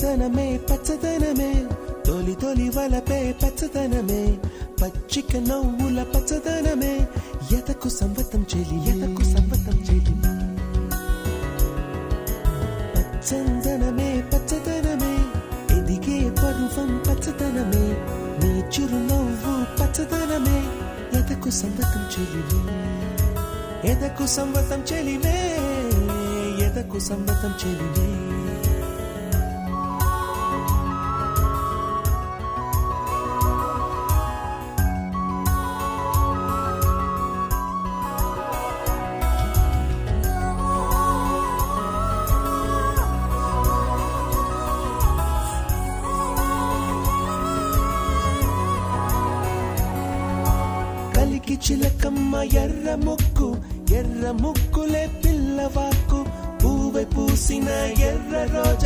పచ్చదనమే పచ్చదనమే తొలి తొలి వలపే పచ్చదనమే పచ్చిక నవ్వుల పచ్చదనమే ఎదకు సంవతం చెలి ఎదకు సంవతం చెలి పచ్చదనమే పచ్చదనమే ఎదిగే పరువం పచ్చదనమే నీ చిరునవ్వు పచ్చదనమే ఎదకు సంవతం చెలివే ఎదకు సంవతం చెలివే ఎదకు సంవతం చెలివే కలికి చిలకమ్మ ఎర్ర ముక్కులే పిల్లవాకు పూవె పూసిన ఎర్ర రోజా